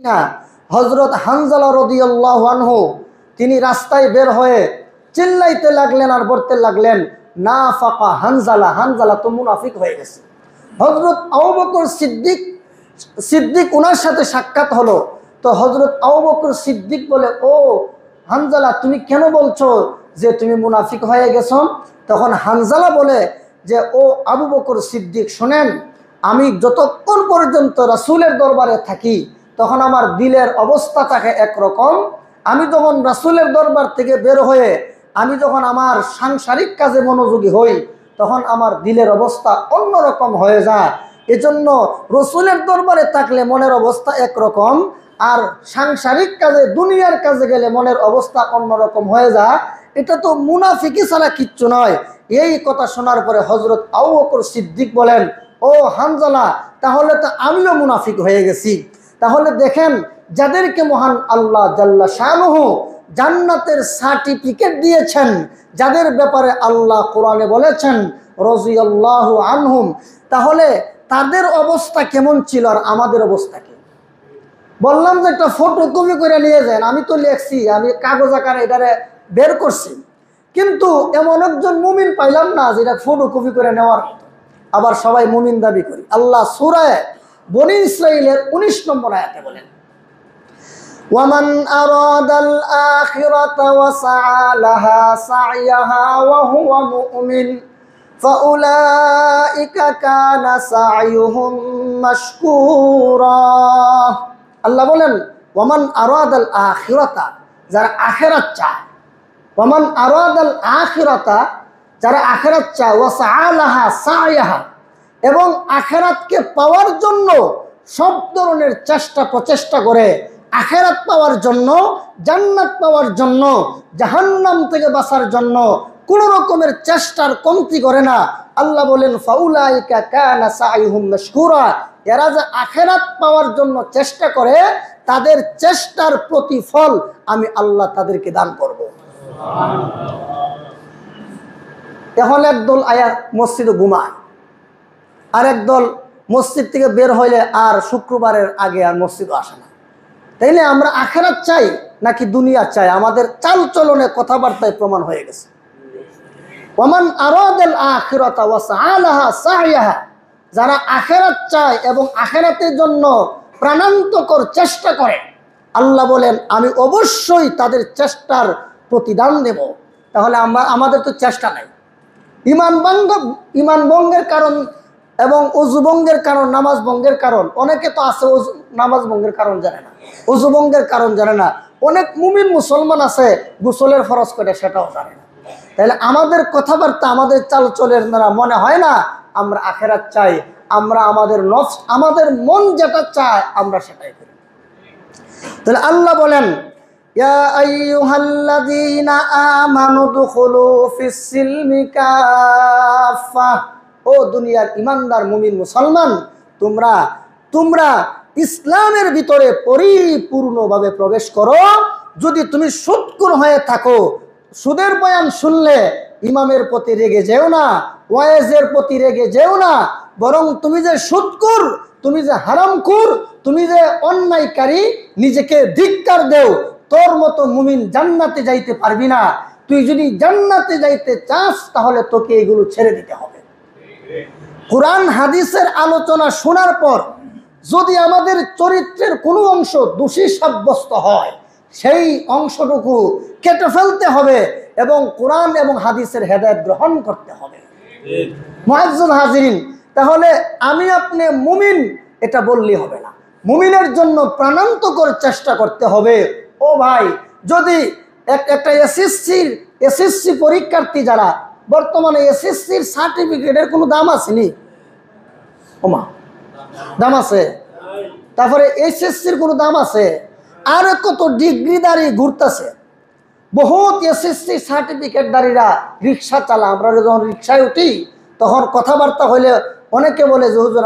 না হযরত হানজালা রাদিয়াল্লাহু আনহু তিনি রাস্তায় বের হয়ে চিল্লাইতে লাগলেন আর বলতে লাগলেন, নাফাকা হানজালা, হানজালা তো মুনাফিক হয়ে গেছে। হযরত আবু বকর সিদ্দিক ওনার সাথে সাক্ষাৎ হলো। তো হযরত আবু বকর সিদ্দিক বলে, ও হানজালা, তুমি কেন বলছো যে তুমি মুনাফিক হয়ে গেছো? তখন হানজালা বলে যে, ও আবু বকর সিদ্দিক, শোনেন, আমি যতক্ষণ পর্যন্ত রাসূলের দরবারে থাকি তখন আমার দিলের অবস্থা থাকে একরকম, আমি যখন রাসূলের দরবার থেকে বের হয়ে আমি যখন আমার সাংসারিক কাজে মনোযোগী হই তখন আমার দিলের অবস্থা অন্যরকম হয়ে যায়। এজন্য রাসূলের দরবারে থাকলে মনের অবস্থা একরকম, আর সাংসারিক কাজে দুনিয়ার কাজে গেলে মনের অবস্থা অন্যরকম হয়ে যায়। এটা তো মুনাফিকি ছাড়া কিচ্ছু নয়। এই কথা শোনার পরে হযরত আবু বকর সিদ্দিক বলেন, ও হানজালা, তাহলে তো আমিও মুনাফিক হয়ে গেছি। তাহলে দেখেন, যাদেরকে মহান আল্লাহ জাল্লা শানুহু জান্নাতের সার্টিফিকেট দিয়েছেন, যাদের ব্যাপারে আল্লাহ কোরআনে বলেছেন রাদিয়াল্লাহু আনহুম, তাহলে তাদের অবস্থা কেমন ছিল আর আমাদের অবস্থা কি? বললাম যে একটা ফটোকপি করে নিয়ে যান, আমি তো লিখছি, আমি কাগজ আকারে এটারে বের করছি, কিন্তু এমন একজন মুমিন পাইলাম না যেটা ফটোকপি করে নেওয়ার মতো। আবার সবাই মুমিন দাবি করি। আল্লাহ সূরা বনী ইসরাঈলের 19 নম্বর আয়াতে বলেন, ওয়ামান আরাদাল আখিরাতা ওয়া সাআ লাহা সা'য়াহা ওয়া হুয়া মুমিন ফাউলাইকা কানা সা'য়ুহুম মাশকুরা। আল্লাহ বলেন, ওয়ামান আরাদাল আখিরাতা, যারা আখিরাত চায়, ওয়ামান আরাদাল আখিরাতা, যারা আখিরাত চায়, ওয়া সাআ লাহা সা'য়াহা, এবং আখিরাতকে পাওয়ার জন্য সব ধরনের চেষ্টা প্রচেষ্টা করে, আখিরাত পাওয়ার জন্য, জান্নাত পাওয়ার জন্য, জাহান্নাম থেকে বাঁচার জন্য কোন রকমের চেষ্টার কমতি করে না। আল্লাহ বলেন, ফাউলাইকা কানা সা'য়ুহুম মাশকুরা, এরা যে আখিরাত পাওয়ার জন্য চেষ্টা করে তাদের চেষ্টার প্রতিফল আমি আল্লাহ তাদেরকে দান করব। এখন একদল আয়া মসজিদে ঘুমায়, আর একদল মসজিদ থেকে বের হইলে আর শুক্রবারের আগে আর মসজিদে আসে না। তাইলে আমরা আখিরাত চাই নাকি দুনিয়া চাই? আমাদের চাল চলনে কথাবার্তায় প্রমাণ হয়ে গেছে। ওয়ামান আরাদাল আখিরাতা ওয়া সাআ লাহা সা'য়াহা, যারা আখিরাত চায় এবং আখিরাতের জন্য প্রাণান্তকর চেষ্টা করে, আল্লাহ বলেন আমি অবশ্যই তাদের চেষ্টার প্রতিদান দেব। তাহলে আমাদের তো চেষ্টা নাই। ইমান ভঙ্গের কারণ এবং ওযু ভঙ্গের কারণ, নামাজ ভঙ্গের কারণ, অনেকে তো আছে নামাজ ভঙ্গের কারণ জানে না, ওযু ভঙ্গের কারণ জানে না। অনেক মুমিন মুসলমান আছে গোসলের ফরজ করে সেটাও জানে না। তাহলে আমাদের কথাবার্তা, আমাদের চালচলের দ্বারা মনে হয় না আমরা আখিরাত চাই। আমরা আমাদের নফস, আমাদের মন যেটা চায় আমরা সেটাই করি। তাহলে আল্লাহ বলেন, ইয়া আইয়ুহাল্লাযীনা আমানু দুখুলু ফিস-সিলমি কাফা, ও দুনিয়ার ইমানদার মুমিন মুসলমান, তোমরা ইসলামের ভিতরে পরিপূর্ণভাবে প্রবেশ করো। যদি তুমি সুদখোর হয়ে থাকো, সুদের বয়ান শুনলে ইমামের প্রতি রেগে যেও না, ওয়াইজের প্রতি রেগে যেও না, বরং তুমি যে সুদখোর, তুমি যে হারামখোর, তুমি যে অন্যায়কারী, নিজেকে ধিক্কার দেও। তোর মতো মুমিন জান্নাতে যাইতে পারবি না। তুই যদি জান্নাতে যাইতে চাস তাহলে তোকে এগুলো ছেড়ে দিতে হবে। কোরআন হাদিসের আলোচনা শোনার পর যদি আমাদের চরিত্রের কোনো অংশ দোষী সাব্যস্ত হয়, সেই অংশটুকু কেটে ফেলতে হবে এবং কোরআন এবং হাদিসের হেদায়েত গ্রহণ করতে হবে। মুআজ্জাজ হাজিরিন, তাহলে আমি আপনি মুমিন এটা বললেই হবে না, মুমিনের জন্য প্রাণান্তকর চেষ্টা করতে হবে। ও ভাই, যদি একটা এসএসসি পরীক্ষার্থী, যারা বর্তমানে এসএসসির সার্টিফিকেটের কোনো দাম আসেনি, ওমা দাম আছে, তারপরে এসএসসির কোনো দাম আছে, আর কত ডিগ্রিদারি ঘুরতেছে, বহুত এসএসসি সার্টিফিকেটদারীরা রিক্সা চালা। আমরা যখন রিক্সায় উঠি তখন কথাবার্তা হইলে অনেকে বলে যে হুজুর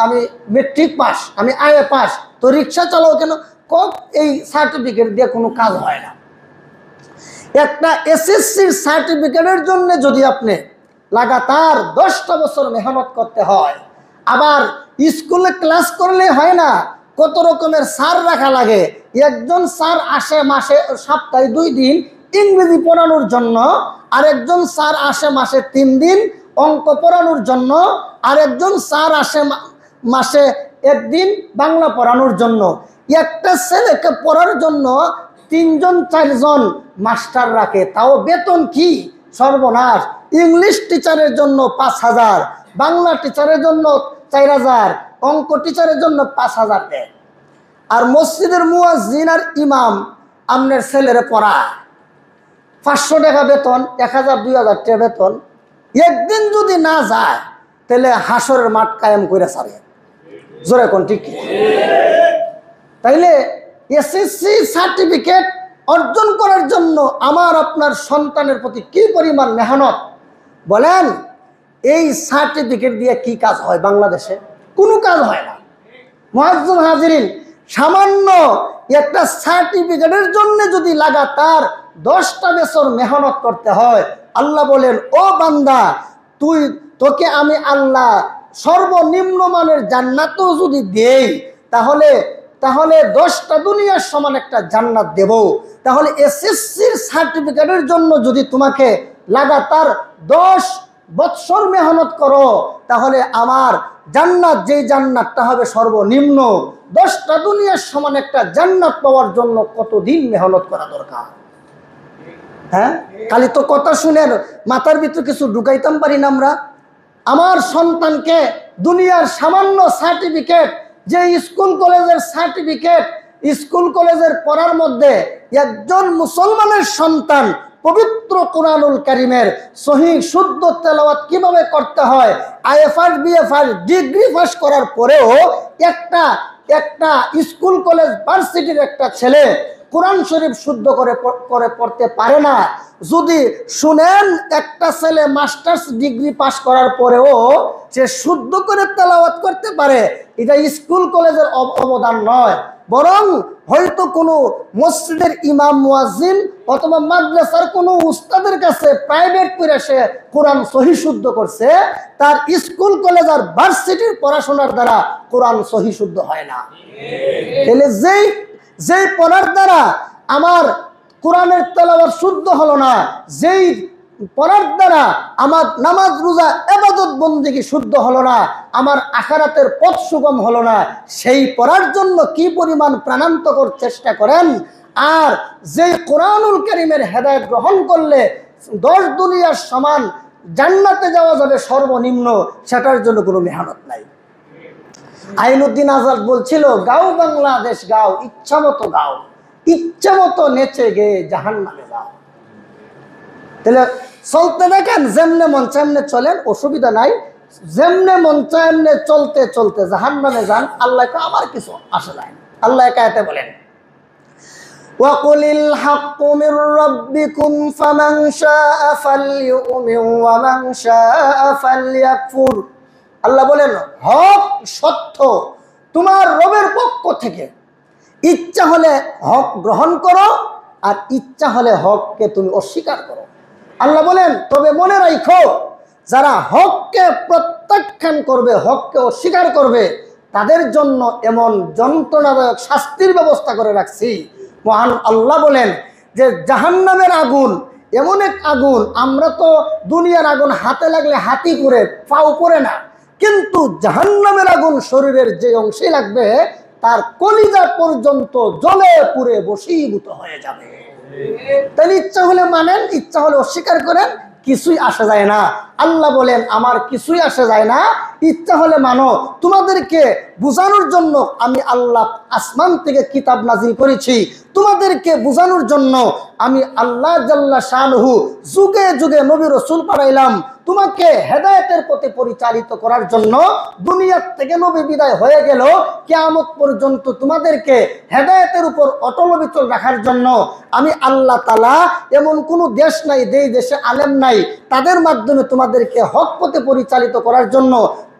আমি মেট্রিক পাস, আমি আইএ পাস, তো রিক্সা চালাও কেন? এই সার্টিফিকেট দিয়ে কোনো কাজ হয় না। একটা এসএসসির সার্টিফিকেটের জন্য যদি আপনি লাগাতার 10টা বছর মেহনত করতে হয়, আবার স্কুলে ক্লাস করলে হয় না, কত রকমের স্যার রাখা লাগে। একজন স্যার আসে মাসে সপ্তাহে 2 দিন ইংরেজি পড়ানোর জন্য, আরেকজন স্যার আসে মাসে 3 দিন অঙ্ক পড়ানোর জন্য, আরেকজন স্যার আসে মাসে 1 দিন বাংলা পড়ানোর জন্য। একটা ছেলেকে পড়ার জন্য 3 জন 4 জন মাস্টার রাখে, তাও বেতন কি সর্বনাশ। ইংলিশ টিচারের জন্য 5000, বাংলা টিচারের জন্য 4000, অঙ্ক টিচারের জন্য 5000 দেয়। আর মসজিদের মুয়াজ্জিন আর ইমাম আপনার ছেলেরে পড়ায় 500 টাকা বেতন, 1000 2000 টাকা বেতন। একদিন যদি না যায় তাহলে হাসরের মাঠ কায়েম করে ছাড়ে। জোরে কোন ঠিক? তাইলে এসএসসি সার্টিফিকেট অর্জন করার জন্য আমার আপনার সন্তানের প্রতি কি পরিমাণ মেহনত বলেন। এই সার্টিফিকেট দিয়ে কি কাজ হয় বাংলাদেশে? কোনো কাজ হয় না। মুআজ্জিন হাজিরিন, সামান্য একটা সার্টিফিকেটের জন্য যদি লাগাতার 10টা বছর মেহনত করতে হয়, আল্লাহ বলেন ও বান্দা, তোকে আমি আল্লাহ সর্বনিম্ন মানের জান্নাতও যদি দেই তাহলে 10টা দুনিয়ার সমান একটা জান্নাত দেব। তাহলে এসএসসির সার্টিফিকেটের জন্য যদি তোমাকে লাগাতার 10 বছর মেহনত করো, তাহলে আমার জান্নাত, যেই জান্নাতটা হবে সর্বনিম্ন, 10টা দুনিয়ার সমান একটা জান্নাত পাওয়ার জন্য কতদিন মেহনত করা দরকার? হ্যাঁ, খালি তো কথা শুনে মাথার ভিতর কিছু ঢুকাইতাম পারি না আমরা। আমার সন্তানকে দুনিয়ার সামান্য সার্টিফিকেট, যে স্কুল কলেজের সার্টিফিকেট, স্কুল কলেজের পড়ার মধ্যে একজন মুসলমানের সন্তান পবিত্র কুরআনুল কারীমের সহিহ শুদ্ধ তেলাওয়াত কিভাবে করতে হয়, আইএফআর বিএফআর ডিগ্রি পাস করার পরেও একটা স্কুল কলেজ ভার্সিটির একটা ছেলে কোরআন শরীফ শুদ্ধ করে পড়তে পারে না। যদি শুনেন একটা ছেলে মাস্টার্স ডিগ্রি পাস করার পরেও সে শুদ্ধ করে তেলাওয়াত করতে পারে, এটা স্কুল কলেজের অবদান নয়, বরং হয়তো কোনো মসজিদের ইমাম মুয়াজ্জিন অথবা মাদ্রাসার কোনো উস্তাদের কাছে প্রাইভেট করে সে কোরআন সহি শুদ্ধ করছে। তার স্কুল কলেজ আর ভার্সিটির পড়াশোনার দ্বারা কোরআন সহি শুদ্ধ হয় না। তাহলে যেই পড়ার দ্বারা আমার কোরআনের তেলাওয়াত শুদ্ধ হলো না, যেই পড়ার দ্বারা আমার নামাজ রোজা ইবাদত বন্দেগী শুদ্ধ হলো না, আমার আখিরাতের পথ সুগম হলো না, সেই পড়ার জন্য কি পরিমাণ প্রাণান্তকর চেষ্টা করেন। আর যে কোরআনুল কারীমের হেদায়েত গ্রহণ করলে 10 দুনিয়ার সমান জান্নাতে যাওয়া যাবে সর্বনিম্ন, সেটার জন্য কোনো মেহনত নাই। আইনুদ্দিন আজাদ বলছিল, গাও বাংলাদেশ গাও, ইচ্ছা মতো গাও, ইচ্ছা মতো নেচে গিয়ে জাহান্নামে যাও। তাহলে চলতে দেখেন, যেমনে মন চায় এমনি চলেন, অসুবিধা নাই। যেমনে মন চায় এমনি চলতে চলতে জাহান্নামে যান, আল্লাহকে আমার কিছু আসে নাই। আল্লাহ একাতে বলেন, ওয়াকুলিল হাক্কু মির রাব্বিকুম ফামান শাআ ফালইউমিন ওয়া মান শাআ ফালইয়াকফুর। আল্লাহ বলেন, হক সত্য তোমার রবের পক্ষ থেকে, ইচ্ছা হলে হক গ্রহণ করো আর ইচ্ছা হলে হককে তুমি অস্বীকার করো। আল্লাহ বলেন, তবে মনে রাখো, যারা হককে প্রত্যাখ্যান করবে, হককে অস্বীকার করবে, তাদের জন্য এমন যন্ত্রণাদায়ক শাস্তির ব্যবস্থা করে রাখছি। মহান আল্লাহ বলেন যে জাহান্নামের আগুন এমন এক আগুন, আমরা তো দুনিয়ার আগুন হাতে লাগলে হাতি করে পাও পড়ে না, কিন্তু জাহান্নামের আগুন শরীরের যে অংশে লাগবে তার কলিজা পর্যন্ত জ্বলে পুড়ে বশীভূত হয়ে যাবে। তাই ইচ্ছা হলে মানেন, ইচ্ছা হলে অস্বীকার করেন, কিছুই আসে যায় না। আল্লাহ বলেন, আমার কিছুই আসে যায় না, ইচ্ছা হলে মানো। তোমাদেরকে বোঝানোর জন্য আমি আল্লাহ আসমান থেকে কিতাব নাজিল করেছি, তোমাদেরকে বোঝানোর জন্য আমি আল্লাহ জাল্লা শানহু যুগে যুগে নবী রাসূল পাঠাইলাম, তোমাকে হেদায়েতের পথে পরিচালিত করার জন্য। দুনিয়ার থেকে নবী বিদায় হয়ে গেল, কিয়ামত পর্যন্ত তোমাদেরকে হেদায়েতের উপর অটল অবিচল রাখার জন্য আমি আল্লাহ তাআলা এমন কোনো দেশ নাই, যেই দেশে আলেম নাই, তাদের মাধ্যমে তোমাদেরকে হক পথে পরিচালিত করার জন্য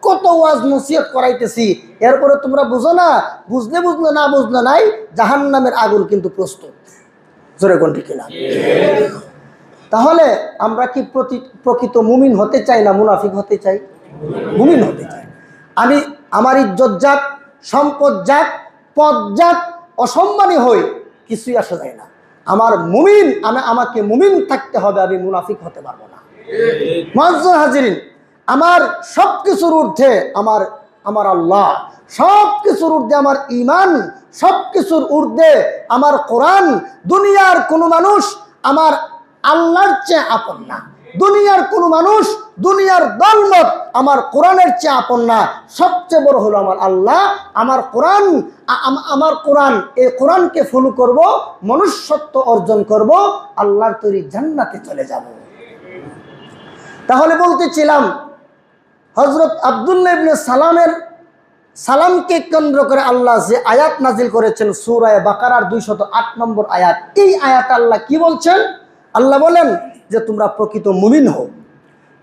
কত ওয়াজ নসিহত করাইতেছি। এরপরে তোমরা বুঝো না, বুঝলে না বুঝলে নাই, জাহান্নামের আগুন কিন্তু প্রস্তুত। জোরে কোন ঠিক না? তাহলে আমরা কি প্রকৃত মুমিন হতে চাই না মুনাফিক হতে চাই? মুমিন হতে চাই। আমি আমার ইজ্জত যাক, সম্পদ যাক, পজ্জাত অসম্মানী হই, কিছুই আসা যায় না। আমার মুমিন, আমাকে মুমিন থাকতে হবে, আমি মুনাফিক হতে পারবো না। মুআজ্জাজ হাজিরিন, আমার সবকিছুর ঊর্ধ্বে আমার আল্লাহ, সবকিছুর ঊর্ধ্বে আমার ঈমান, সবকিছুর ঊর্ধ্বে আমার কোরআন। দুনিয়ার কোনো মানুষ আমার আল্লাহর চেয়ে আপন না। দুনিয়ার কোনো মানুষ, দুনিয়ার দলমত আমার কোরআনের চেয়ে আপন না। সবচেয়ে বড় হলো আমার আল্লাহ, আমার কোরআন। আমার কোরআন, এই কোরআনকে ফলো করব, মনুষ্যত্ব অর্জন করব, আল্লাহর তৈরি জান্নাতে চলে যাব। তাহলে বলতেছিলাম, হযরত আব্দুল্লাহ ইবনে সালামকে কেন্দ্র করে আল্লাহ যে আয়াত নাজিল করেছেন সূরা বাকারার 208 নম্বর আয়াত, এই আয়াত আল্লাহ কি বলছেন? আল্লাহ বলেন যে তোমরা প্রকৃত মুমিন হও।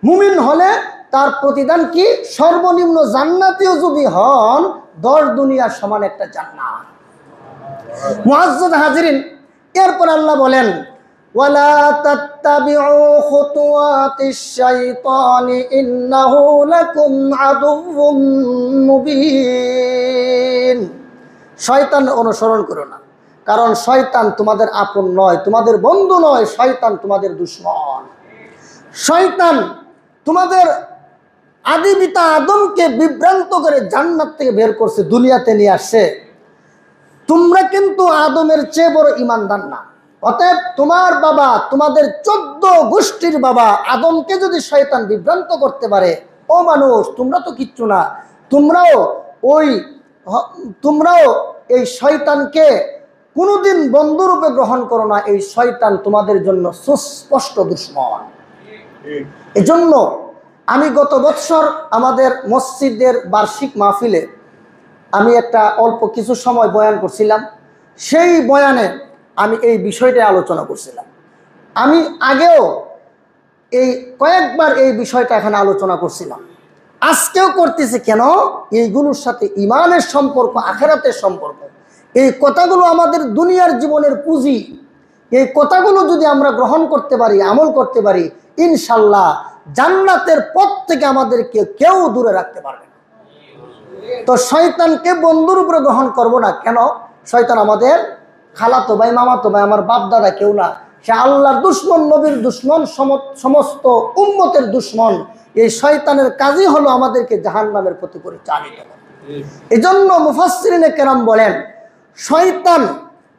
মুমিন হলে তার প্রতিদান কি? সর্বনিম্ন জান্নাতীয় যদি হন, 10 দুনিয়ার সমান একটা জান্নাত। মুআজ্জাজ হাজিরিন, এরপর আল্লাহ বলেন ওয়ালা তাত্তাবিউ খুতুওয়াতিশ শাইতানি ইন্নাহু লাকুম আদুউম মুবিন। শয়তানের অনুসরণ করো না, কারণ শয়তান তোমাদের আপন নয়, তোমাদের বন্ধু নয়, শয়তান তোমাদের দুশমন। শয়তান তোমাদের আদি পিতা আদমকে বিভ্রান্ত করে জান্নাত থেকে বের করছে, দুনিয়াতে নিয়ে আসছে। তোমরা কিন্তু আদমের চেয়ে বড় ঈমানদার না। অতএব তোমার বাবা, তোমাদের 14 গোষ্ঠীর বাবা আদমকে যদি শয়তান বিভ্রান্ত করতে পারে, ও মানুষ তোমরা তো কিচ্ছু না, তোমরাও এই শয়তানকে কোনোদিন বন্ধুরূপে গ্রহণ করো না। এই শয়তান তোমাদের জন্য সুস্পষ্ট দুশমন। এজন্য আমি গত বৎসর আমাদের মসজিদের বার্ষিক মাহফিলে আমি একটা অল্প কিছু সময় বয়ান করছিলাম। সেই বয়ানে আমি এই বিষয়টা আলোচনা করছিলাম। আমি আগেও কয়েকবার এই বিষয়টা এখানে আলোচনা করছিলাম, আজকেও করতেছি। কেন? এইগুলোর সাথে ঈমানের সম্পর্ক, আখিরাতের সম্পর্ক। এই কথাগুলো আমাদের দুনিয়ার জীবনের পুঁজি। এই কথাগুলো যদি আমরা গ্রহণ করতে পারি, আমল করতে পারি, ইনশাল্লাহ জান্নাতের পথ থেকে আমাদেরকে কেউ দূরে রাখতে পারবে না। তো শয়তানকে বন্ধুর উপরে গ্রহণ করব না। কেন? শয়তান আমাদের খালাতো ভাই, মামাতো ভাই, আমার বাপ দাদা কেউ না। সে আল্লাহর দুশমন, নবীর দুশমন, সমস্ত উম্মতের দুশমন। এই শয়তানের কাজই হলো আমাদেরকে জাহান্নামের পথে পরিচালিত করা। এজন্য মুফাসসিরিনে কেরাম বলেন, শয়তান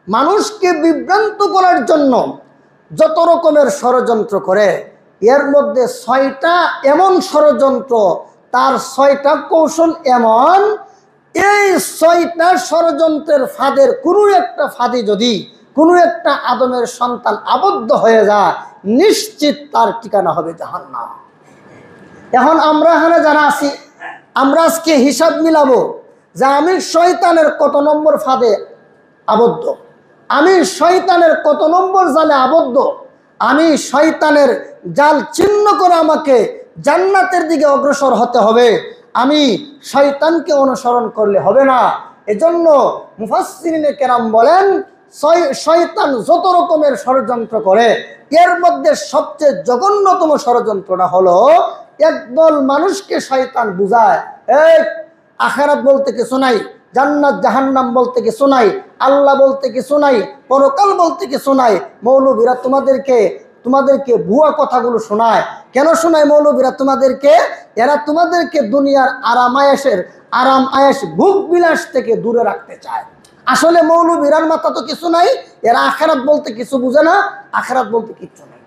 মানুষকে বিভ্রান্ত করার জন্য যত রকমের ষড়যন্ত্র করে, এর মধ্যে 6টা এমন ষড়যন্ত্র, তার 6টা কৌশল এমন, এই 6টা ষড়যন্ত্রের ফাঁদের কোনো একটা ফাঁদে যদি কোনো একটা আদমের সন্তান আবদ্ধ হয়ে যায়, নিশ্চিত তার ঠিকানা হবে জাহান্নাম। এখন আমরা এখানে যারা আছি, আমরা আজকে হিসাব মিলাবো যে আমি শয়তানের কত নম্বর ফাঁদে আবদ্ধ, আমি শয়তানের কত নম্বর জালে আবদ্ধ। আমি শয়তানের জাল ছিন্ন করে আমাকে জান্নাতের দিকে অগ্রসর হতে হবে, আমি শয়তানকে অনুসরণ করলে হবে না। এজন্য মুফাসসিরিনে কেরাম বলেন, শয়তান যত রকমের ষড়যন্ত্র করে, এর মধ্যে সবচেয়ে জঘন্যতম ষড়যন্ত্রটা হলো, একদল মানুষকে শয়তান বুঝায়, এই আখিরাত বলতে কিছু নাই, জান্নাত জাহান্নাম বলতে কিছু নাই, আল্লাহ বলতে কিছু নাই, পরকাল বলতে কিছু নাই। মৌলবীরা তোমাদেরকে ভুয়া কথাগুলো শোনায়। কেন শোনায় মৌলবীরা তোমাদেরকে? এরা তোমাদেরকে দুনিয়ার আরাম আয়েশ ভোগ বিলাস থেকে দূরে রাখতে চায়। আসলে মৌলবীরার মাথা তো কিছু নাই, এরা আখিরাত বলতে কিছু বুঝে না, আখিরাত বলতে কিচ্ছু নাই।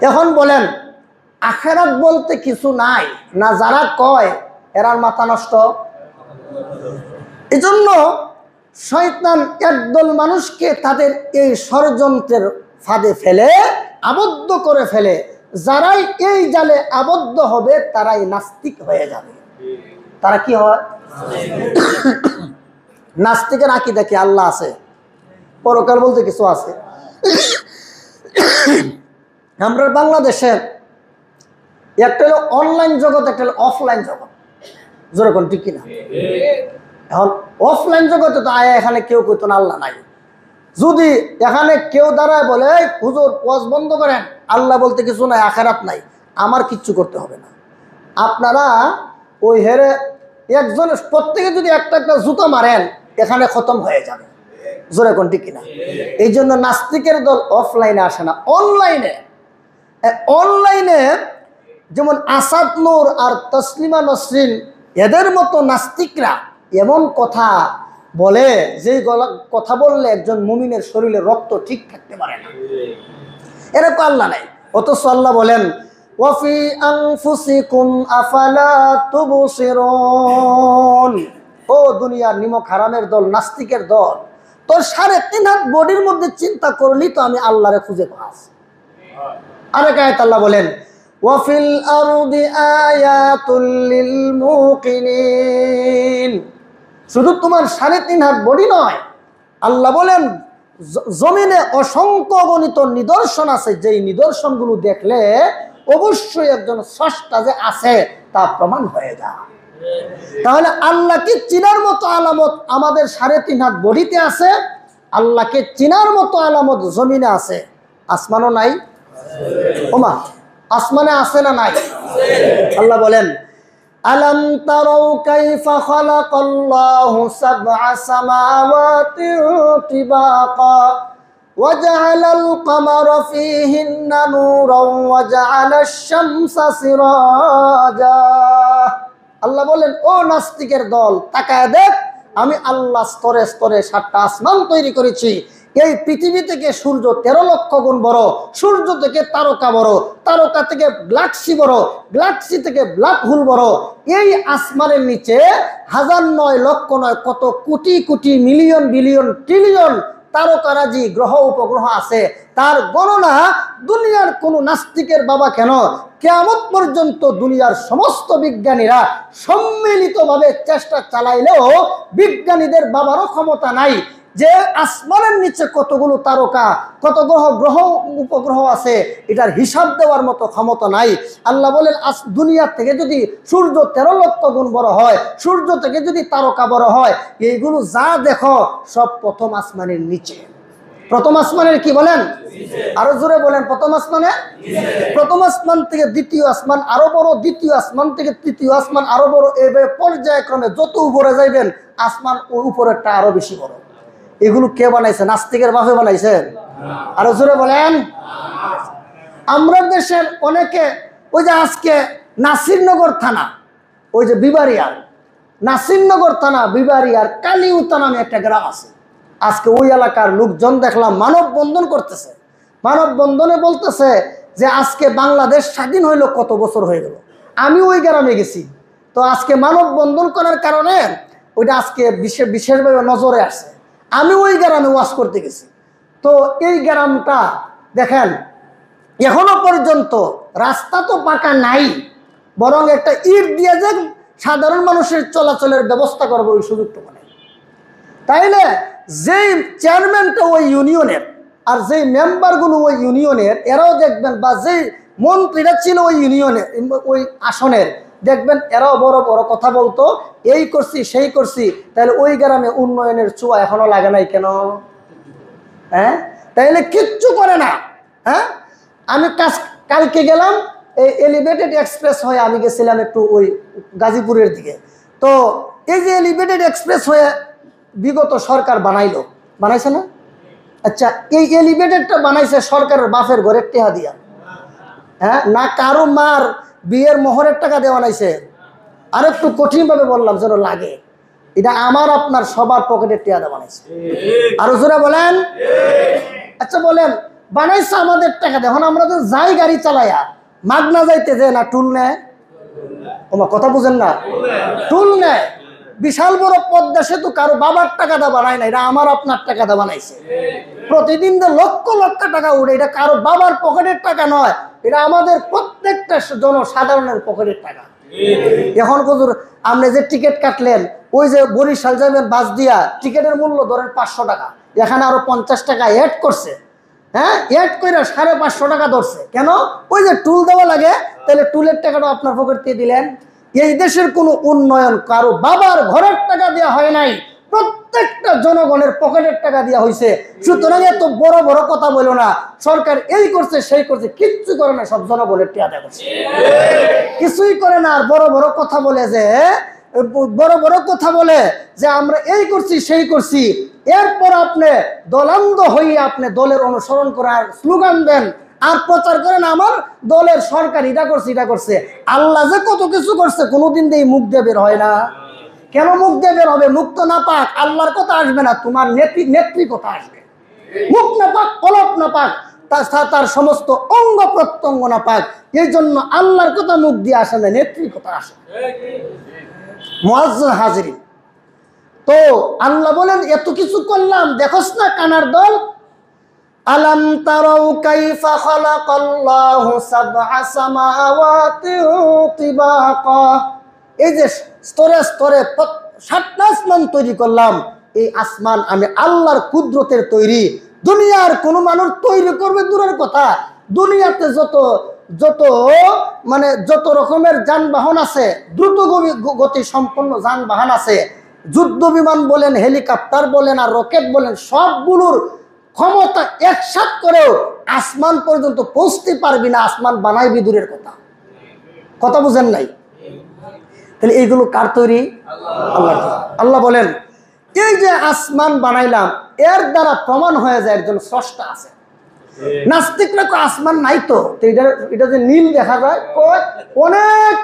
এখন বলেন, আখিরাত বলতে কিছু নাই না যারা কয়, এরার মাথা নষ্ট। এজন্য শয়তান একদল মানুষকে তাদের এই ষড়যন্ত্রের ফাঁদে ফেলে, আবদ্ধ করে ফেলে। যারাই এই জালে আবদ্ধ হবে তারাই নাস্তিক হয়ে যাবে। তারা কি হয়? নাস্তিকের আকীদা কি? আল্লাহ আছে, পরকাল বলতে কিছু আছে। আমরা বাংলাদেশে একটা হলো অনলাইন জগৎ, একটা হলো অফলাইন জগৎ। যেরকম ঠিক কিনা? এখন অফলাইন জগতে তো এখানে কেউ কইতো না আল্লাহ নাই। যদি এখানে কেউ দাঁড়ায় বলে, হুজুর ওয়াজ বন্ধ করেন, আল্লাহ বলতে কিছু নাই, আখিরাত নাই, আমার কিচ্ছু করতে হবে না। আপনারা ওই হেরে একজনের প্রত্যেকে যদি একটা একটা জুতো মারেন, এখানে খতম হয়ে যাবে। জোরে কোন ঠিক কিনা? এই জন্য নাস্তিকের দল অফলাইনে আসে না, অনলাইনে। অনলাইনে যেমন আসাদ নূর আর তসলিমা নসরিন এদের মতো নাস্তিকরা এমন কথা বলে যে কথা বললে একজন মুমিনের শরীরে রক্ত ঠিক থাকতে পারে না। এরকম আল্লাহ নাই। অথচ আল্লাহ বলেন ওয়াফি আনফুসিকুম আফালা তুবসিরুন। ও দুনিয়ার নিমক হারামের দল, নাস্তিকের দল, তোর 3.5 হাত বডির মধ্যে চিন্তা করলি তো আমি আল্লাহরে খুঁজে পাস। আরেক আয়াত আল্লাহ বলেন ওয়াফিল আরদি আয়াতুল লিল মুকিনিন। শুধু তোমার 3.5 হাত বডি নয়, আল্লাহ বলেন জমিনে অসংখ্য অগণিত নিদর্শন আছে, যেই নিদর্শনগুলো দেখলে অবশ্যই একজন স্রষ্টা যে আছে তা প্রমাণ হয়ে যায়। তাহলে আল্লাহকে চিনার মতো আলামত আমাদের 3.5 হাত বডিতে আছে, আল্লাহকে চিনার মতো আলামত জমিনে আছে। আসমানও নাই? ওমা আসমানে আছে না নাই? আল্লাহ বলেন আলাম তারাউ কাইফা খালাকাল্লাহু সাবআ সামাওয়াতি তিবাকা ওয়া জাআলাল কামারা ফীহিন্না নূরান ওয়া জাআলাশ শামসা সিরাজা। আল্লাহ বলেন ও নাস্তিকের দল, তাকায় দেখ, আমি আল্লাহ স্তরে স্তরে 7টা আসমান তৈরি করেছি। এই পৃথিবী থেকে সূর্য 13 লক্ষ গুণ বড়, সূর্য থেকে তারকা বড়, তারকা থেকে গ্যালাক্সি বড়, গ্যালাক্সি থেকে ব্ল্যাক হোল বড়। এই আসমানের নিচে 1000 নয়, লক্ষ নয়, কত crore crore million billion trillion তারকারাজি গ্রহ উপগ্রহ আছে। তার গণনা দুনিয়ার কোনো নাস্তিকের বাবা কেন, কিয়ামত পর্যন্ত দুনিয়ার সমস্ত বিজ্ঞানীরা সম্মিলিতভাবে চেষ্টা চালাইলেও বিজ্ঞানীদের বাবারও ক্ষমতা নাই যে আসমানের নিচে কতগুলো তারকা, কত গ্রহ উপগ্রহ আছে এটার হিসাব দেওয়ার মতো ক্ষমতা নাই। আল্লাহ বলেন দুনিয়ার থেকে যদি সূর্য 13 লক্ষ গুণ বড় হয়, সূর্য থেকে যদি তারকা বড় হয়, এইগুলো যা দেখো সব প্রথম আসমানের নিচে। প্রথম আসমানের কি বলেন? আরো জোরে বলেন। প্রথম আসমানে, প্রথম আসমান থেকে দ্বিতীয় আসমান আরো বড়, দ্বিতীয় আসমান থেকে তৃতীয় আসমান আরো বড়, এভাবে পর্যায়ক্রমে যত উপরে যাইবেন আসমান ওই উপরেরটা আরো বেশি বড়। এগুলো কে বানাইছে? নাস্তিকের বাপে বানাইছে? আরো জোরে বলেন। আমরা দেশের অনেকে ওই যে আজকে নাসিরনগর থানা, ওই যে বিবারিয়ার নাসিরনগর থানা বিবারিয়ার কালিউতা নামে একটা গ্রাম আছে। আজকে ওই এলাকার লোকজন দেখলাম মানববন্ধন করতেছে। মানববন্ধনে বলতেছে যে আজকে বাংলাদেশ স্বাধীন হইল কত বছর হয়ে গেল। আমি ওই গ্রামে গেছি, তো আজকে মানববন্ধন করার কারণে ওইটা আজকে বিশেষভাবে নজরে আসছে। আমি ওই গ্রামে ওয়াজ করতে গেছি, তো এই গ্রামটা দেখেন এখনো পর্যন্ত রাস্তা তো পাকা নাই, বরং একটা ইট দিয়ে যে সাধারণ মানুষের চলাচলের ব্যবস্থা করবো ওই সুযোগটুকু নেই। তাইলে যেই চেয়ারম্যানটা ওই ইউনিয়নের আর যেই মেম্বারগুলো ওই ইউনিয়নের, এরাও দেখবেন, বা যেই মন্ত্রীরা ছিল ওই ইউনিয়নের ওই আসনের, দেখবেন এরাও বড় বড় কথা বলতো, এই করছি সেই করছি। তাহলে ওই গ্রামে উন্নয়নের ছোঁয়া এখনো লাগে নাই কেন? হ্যাঁ, তাইলে কিচ্ছু করে না। হ্যাঁ, আমি কালকে গেলাম এই এলিভেটেড এক্সপ্রেস হয়ে, আমি গেছিলাম একটু ওই গাজীপুরের দিকে। তো এই যে এলিভেটেড এক্সপ্রেস হয়ে বিগত সরকার বানাইছে না? আচ্ছা, এই এলিভেটেডটা বানাইছে সরকারের বাপের ঘরের টেহা দিয়া। হ্যাঁ, না কারো মার বিয়ের মোহরের টাকা দিয়ে বানাইছে। আর একটু কঠিনভাবে বললাম যেন লাগে, এটা আমার আপনার সবার পকেটের টেহা দিয়ে বানাইছে। আরো জোরে বলেন। আচ্ছা বলেন, বানাইছে আমাদের টাকা দিয়ে। এখন আমরা তো যাই গাড়ি চালাইয়া মাগনা যাইতে যে না টুল নেয়, তোমার কথা বুঝেন না? টুল নেয়। বিশাল বড় পদ্মা সেতু কারো বাবার টাকা দা বানায় না, এটা আমার আপনার টাকা দা বানাইছে। প্রতিদিন যে লক্ষ লক্ষ টাকা উঠে, এটা কারো বাবার পকেটের টাকা নয়, এটা আমাদের প্রত্যেকটা জনসাধারণের পকেটের টাকা। এখন হুজুর আপনি যে টিকিট কাটলেন, ওই যে বরিশাল যাবেন বাস দিয়া, টিকিটের মূল্য ধরেন 500 টাকা, এখানে আরো 50 টাকা অ্যাড করছে। হ্যাঁ, অ্যাড করে 550 টাকা ধরছে। কেন? ওই যে টুল দেওয়া লাগে, তাহলে টুলের টাকাটা আপনার পকেট দিয়ে দিলেন। এই দেশের কোনো উন্নয়ন কারো বাবার ঘরের টাকা দেওয়া হয় নাই, প্রত্যেকটা জনগণের পকেটের টাকা দেওয়া হয়েছে। সুতরাং এত বড় বড় কথা বলো না, সরকার এই করছে সেই করছে, কিচ্ছু করে না, সব জনগণের টাকা করছে, কিছুই করে না। আর বড় বড় কথা বলে যে বড় বড় কথা বলে যে আমরা এই করছি সেই করছি, এরপর আপনি দলান্ধ হয়ে আপনি দলের অনুসরণ করার স্লোগান দেন আর প্রচার করেন আমার দলের সরকার এটা করছে এটা করছে। আল্লাহ যে কত কিছু করছে কোনোদিন দিয়ে মুখ দিয়ে বের হয় না। কেন মুখ দিয়ে বের হবে? মুখ তো না পাক, আল্লাহর কথা আসবে না, তোমার নেত্রী কথা আসবে। মুখ না পাক, কলপ না পাক, তার সমস্ত অঙ্গ প্রত্যঙ্গ না পাক, এই জন্য আল্লাহর কথা মুখ দিয়ে আসে না, নেত্রীর কথা আসে। মুআজ্জাজ হাজিরিন, তো আল্লাহ বলেন এত কিছু করলাম, দেখোস না কানার দল? আলাম তারাউ কাইফা খালাকাল্লাহু সাবআ সামাওয়াতি তিবাকা, এই যে স্তরে স্তরে 7টা আসমান তৈরি করলাম, এই আসমান আমি আল্লাহর কুদরতের তৈরি। দুনিয়ার কোন মানুষ তৈরি করবে দূরের কথা, দুনিয়াতে যত মানে যত রকমের যানবাহন আছে, দ্রুত গতি সম্পন্ন যানবাহন আছে, যুদ্ধ বিমান বলেন, হেলিকপ্টার বলেন আর রকেট বলেন, সবগুলোর ক্ষমতা একসাথ করেও আসমান পর্যন্ত পৌঁছতে পারবি না, আসমান বানাইবি দূরের কথা। কথা বুঝেন নাই? তাহলে এইগুলো কার তৈরি? আল্লাহর। আল্লাহ বলেন এই যে আসমান বানাইলাম, এর দ্বারা প্রমাণ হয়ে যায় একজন স্রষ্টা আছে। নাস্তিকরা কো আসমান নাই তো, এটা যে নীল দেখা যায়, অনেক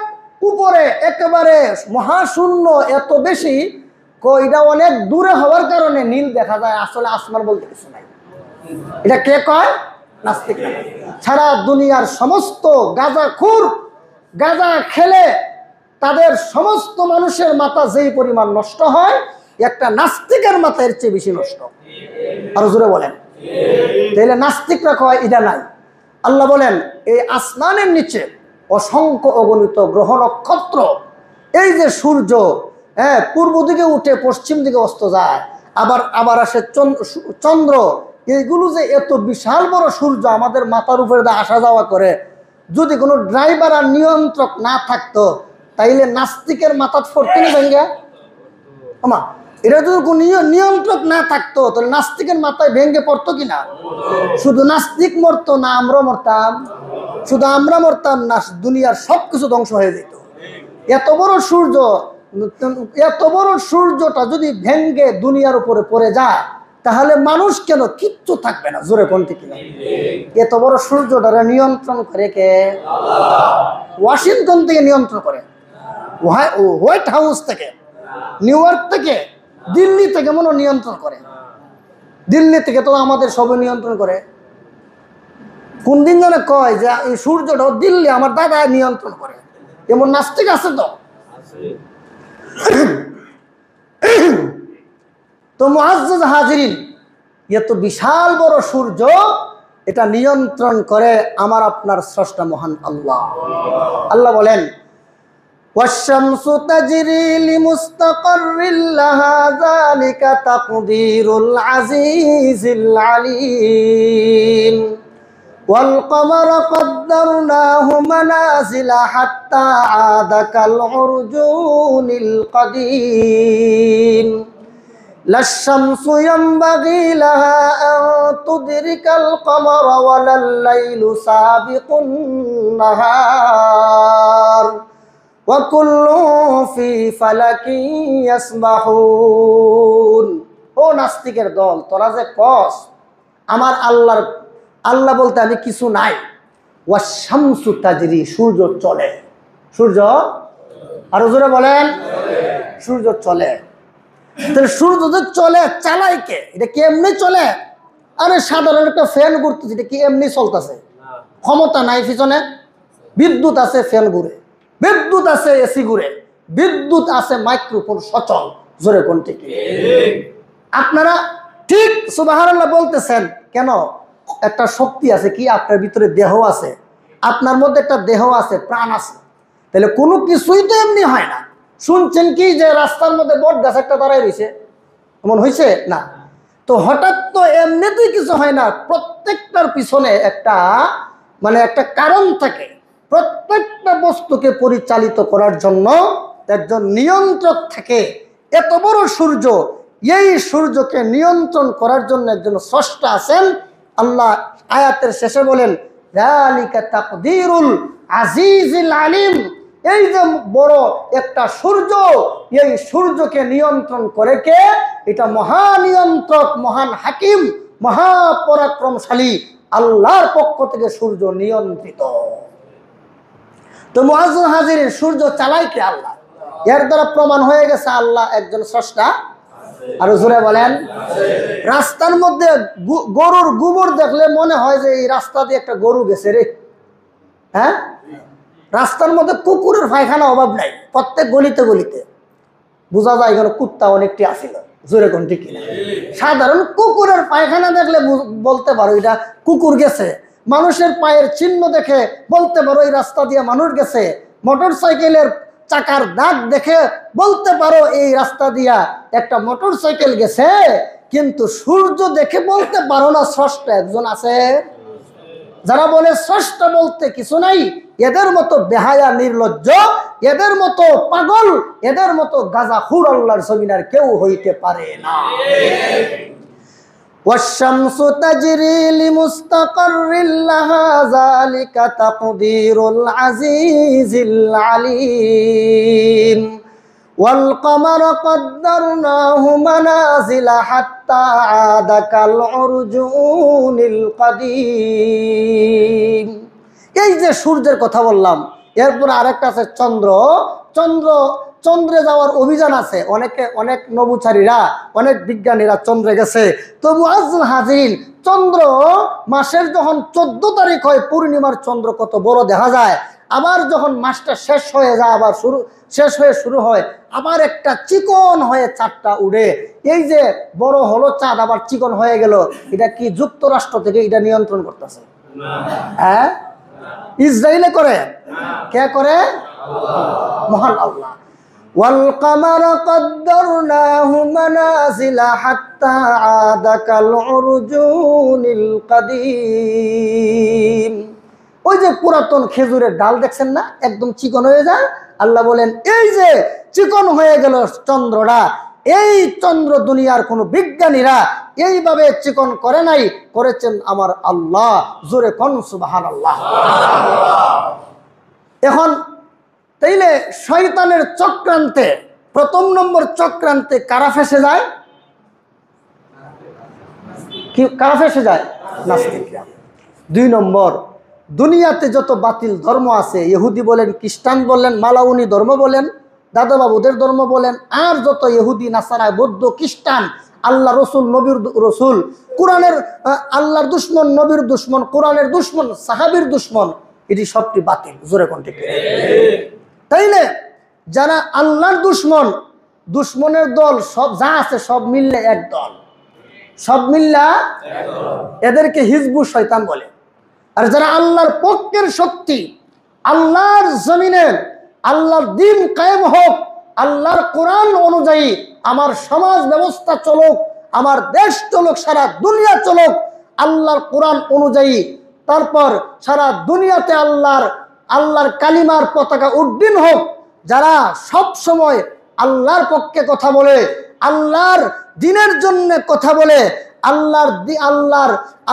উপরে একেবারে মহাশূন্য, এত বেশি, এটা অনেক দূরে হওয়ার কারণে নীল দেখা যায়, আসলে আসমান বলতে কিছু নাই। এটা কে কয়? নাস্তিক। সারা দুনিয়ার সমস্ত গাঁজাখোর, গাঁজা খেলে তাদের সমস্ত মানুষের মাথা যেই পরিমাণ নষ্ট হয়, একটা নাস্তিকের মাথা এর চেয়ে বেশি নষ্ট। আরো জোরে বলেন। তাহলে নাস্তিকরা কয় এটা নাই। আল্লাহ বলেন এই আসমানের নিচে অসংখ্য অগণিত গ্রহ নক্ষত্র, এই যে সূর্য, হ্যাঁ, পূর্ব দিকে উঠে পশ্চিম দিকে অস্ত যায়, আবার আসে চন্দ্র, এইগুলো যে এত বিশাল বড় সূর্য আমাদের মাথার উপরে আসা যাওয়া করে, যদি কোনো ড্রাইভার আর নিয়ন্ত্রক না থাকতো তাইলে নাস্তিকের মাথা ফোরতে না ভেঙ্গে আমা, এটা যদি কোনো নিয়ন্ত্রক না থাকতো তাহলে নাস্তিকের মাথায় ভেঙ্গে পড়তো কিনা? শুধু নাস্তিক মরতো না, আমরা মরতাম? শুধু আমরা মরতাম না, দুনিয়ার সবকিছু ধ্বংস হয়ে যেত। এত বড় সূর্য, এত বড় সূর্যটা যদি ভেঙ্গে দুনিয়ার উপরে পড়ে যায় তাহলে মানুষ কেন? কিচ্ছু থাকবে না। জোরে কোনটি কিনা? এত বড় সূর্যটা নিয়ন্ত্রণ করে কে? ওয়াশিংটন থেকে নিয়ন্ত্রণ করে, হোয়াইট হাউস থেকে, নিউ ইয়র্ক থেকে, দিল্লি থেকে মনে নিয়ন্ত্রণ করে। দিল্লি থেকে তো আমাদের সবে নিয়ন্ত্রণ করে। কোন দিন যেন কয় যে এই সূর্যটা দিল্লি আমার দাদা নিয়ন্ত্রণ করে, এমন নাস্তিক আছে তো। তো মুআজ্জাজ হাজিরিন, এত বিশাল বড় সূর্য, এটা নিয়ন্ত্রণ করে আমার আপনার স্রষ্টা মহান আল্লাহ। আল্লাহ বলেন ওয়াশ-শামসু তাজরি লিমুস্তাকাররিল লাহা যালিকা তাকদীরুল আজিজিল আলীম ওয়াল কমারা কদ্দারনাহু মানাজিলা হাত্তা আদা কাল উরজুনিল কদীম লাশ-শামসু ইয়ানবাগী লাহা আন তুদরিকাল কমারা ওয়ালাল লাইলু সাবিকুন নাহার ওয়া কুল্লুন ফি ফালাকিন ইয়াসবাহুন। ও নাস্তিকের দল, তোরা যে কস আমার আল্লাহ বলতে আমি কিছু নাই। ওয়াশ-শামসু তাজরি, সূর্য চলে। সূর্য, আরো জোরে বলেন, সূর্য চলে। তাহলে সূর্য যে চলে, চালায় কে? এটা কি এমনি চলে? আরে সাধারণ একটা ফ্যান ঘুরতেছে, এটা কি এমনি চলতেছে? ক্ষমতা নাই পিছনে, বিদ্যুৎ আছে, ফ্যান ঘুরে, বিদ্যুৎ আছে, এসি ঘুরে, বিদ্যুৎ আছে, মাইক্রোফোন সচল। জোরে কোনটি কি? আপনারা ঠিক সুবহানাল্লাহ বলতেছেন কেন? একটা শক্তি আছে, কি আপনার ভিতরে দেহ আছে, আপনার মধ্যে একটা দেহ আছে, প্রাণ আছে। তাহলে কোনো কিছুই তো এমনি হয় না। শুনছেন কি যে রাস্তার মধ্যে বট গাছ একটা দাঁড়ায় রয়েছে, এমন হয়েছে না? তো হঠাৎ তো এমনিতেই কিছু হয় না, প্রত্যেকটার পিছনে একটা একটা কারণ থাকে। প্রত্যেকটা বস্তুকে পরিচালিত করার জন্য একজন নিয়ন্ত্রক থাকে। এত বড় সূর্য, এই সূর্যকে নিয়ন্ত্রণ করার জন্য একজন স্রষ্টা আছেন। আল্লাহ আয়াতের শেষে বলেন যালিকা তাকদীরুল আজিজিল আলিম, এই যে বড় একটা সূর্য, এই সূর্যকে নিয়ন্ত্রণ করে কে? এটা মহানিয়ন্ত্রক, মহান হাকিম, মহাপরাক্রমশালী আল্লাহর পক্ষ থেকে সূর্য নিয়ন্ত্রিত। তো মুআজ্জিজ হাজিরিন, সূর্য চালায় কে? আল্লাহ। এর দ্বারা প্রমাণ হয়ে গেছে আল্লাহ একজন স্রষ্টা। আরো জোরে বলেন। রাস্তার মধ্যে গরুর গোবর দেখলে মনে হয় যে এই রাস্তা দিয়ে একটা গরু গেছে রে। হ্যাঁ, রাস্তার মধ্যে কুকুরের পায়খানা অভাব নাই, প্রত্যেক গলিতে গলিতে বোঝা যায় এখানে কুত্তা অনেকটি আসিল। জোরে কোন ঠিক কিনা? সাধারণ কুকুরের পায়খানা দেখলে বলতে পারো এটা কুকুর গেছে। মানুষের পায়ের চিহ্ন দেখে বলতে পারো এই রাস্তা দিয়ে মানুষ গেছে। মোটর সাইকেলের চাকার দাগ দেখে বলতে পারো এই রাস্তা দিয়া একটা মোটর সাইকেল গেছে। কিন্তু সূর্য দেখে বলতে পারো না স্রষ্টা একজন আছে? যারা বলে স্রষ্টা বলতে কিছু নাই, এদের মতো বেহায়া, নির্লজ্জ, এদের মতো পাগল, এদের মতো গাজাখুর আল্লাহর জমিনের কেউ হইতে পারে না। ওয়াশ-শামসু তাজরি লিমুস্তাকাররিন লাহা যালিকা তাকদীরুল আজিজিল আলীম ওয়াল কমারা কদ্দারনাহু মানাজিলা হাত্তা আদা কাল উরজুনিল কাদীম। এই যে সূর্যের কথা বললাম, এরপর আরেকটা আছে চন্দ্র। চন্দ্রে যাওয়ার অভিযান আছে, অনেক নভোচারীরা, অনেক বিজ্ঞানীরা চন্দ্রে গেছে। তো মুআজ্জিজ হাজিরিন, চন্দ্র মাসের যখন 14 তারিখ হয়, পূর্ণিমার চন্দ্র কত বড় দেখা যায়। আবার যখন মাসটা শেষ হয়ে যায়, আবার শুরু হয়, আবার একটা চিকন হয়ে চাঁদটা উঠে। এই যে বড় হলো চাঁদ, আবার চিকন হয়ে গেল, এটা কি যুক্তরাষ্ট্র থেকে এটা নিয়ন্ত্রণ করতেছে? হ্যাঁ, ইসরায়েলে করে। কে করে? মহান আল্লাহ। ওয়াল কামারা কদ্দারনাহু মানাজিলা হাত্তা আদা কাল উরজুনিল কাদীম। ওই যে পুরাতন খেজুরের ডাল দেখছেন না, একদম চিকন হয়ে যায়। আল্লাহ বলেন এই যে চিকন হয়ে গেল চন্দ্রটা, এই চন্দ্র দুনিয়ার কোন বিজ্ঞানীরা এইভাবে চিকন করে নাই, করেছেন আমার আল্লাহ। জোরে কোন সুবহানাল্লাহ। এখন তাইলে শয়তানের চক্রান্তে, প্রথম নম্বর চক্রান্তে কারা ফেসে যায়? কি কারা ফেসে যায়? নাস্তিকরা। 2 নম্বর, দুনিয়াতে যত বাতিল ধর্ম আছে, ইহুদি বলেন, খ্রিস্টান বলেন, মালাউনি ধর্ম বলেন, দাদা বাবুদের ধর্ম বলেন, আর যত ইহুদি, নাসারা, বৌদ্ধ, খ্রিস্টান, আল্লাহ রসুল, নবীর রসুল, কোরআনের আল্লাহর দুশ্মন, নবীর দুশ্মন, কোরআনের দুশ্মন, সাহাবীর দুশ্মন, এটি সবটি বাতিল। জোরে কোন ঠিক? তাইলে যারা আল্লাহর দুশ্মন, দুশ্মনের দল সব যা আছে সব মিললে এক দল, সব মিল্লা এদেরকে হিজবুশ শয়তান বলে। আর যারা আল্লাহর পক্ষের শক্তি, আল্লাহর জমিনে আল্লাহর দ্বীন কায়েম হোক, আল্লাহর কোরআন অনুযায়ী আমার সমাজ ব্যবস্থা চলুক, আমার দেশ চলুক, সারা দুনিয়া চলুক আল্লাহর কোরআন অনুযায়ী, তারপর সারা দুনিয়াতে আল্লাহর কালিমার পতাকা উড্ডীন হোক, যারা সব সময় আল্লাহর পক্ষে কথা বলে, আল্লাহর দ্বীনের জন্য কথা বলে,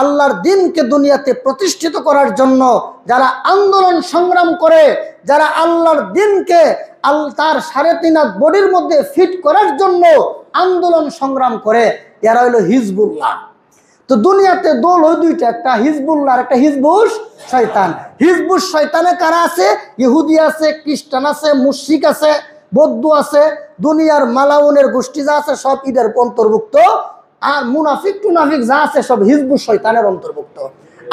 আল্লাহর দ্বীনকে দুনিয়াতে প্রতিষ্ঠিত করার জন্য যারা আন্দোলন সংগ্রাম করে, যারা আল্লাহর দ্বীনকে তার 3.5 হাত বডির মধ্যে ফিট করার জন্য আন্দোলন সংগ্রাম করে, এরা হলো হিজবুল্লাহ। তো দুনিয়াতে দল ওই দুইটা, একটা হিজবুল্লাহ আর একটা হিজবুশ শয়তান। হিজবুশ শয়তানে কারা আছে? ইহুদি আছে, খ্রিস্টান আছে, মুশরিক আছে, বৌদ্ধ আছে, দুনিয়ার মালাউনের গোষ্ঠী যা আছে সব ঈদের অন্তর্ভুক্ত। আর মুনাফিক টুনাফিক যা আছে সব হিজবুশ শয়তানের অন্তর্ভুক্ত।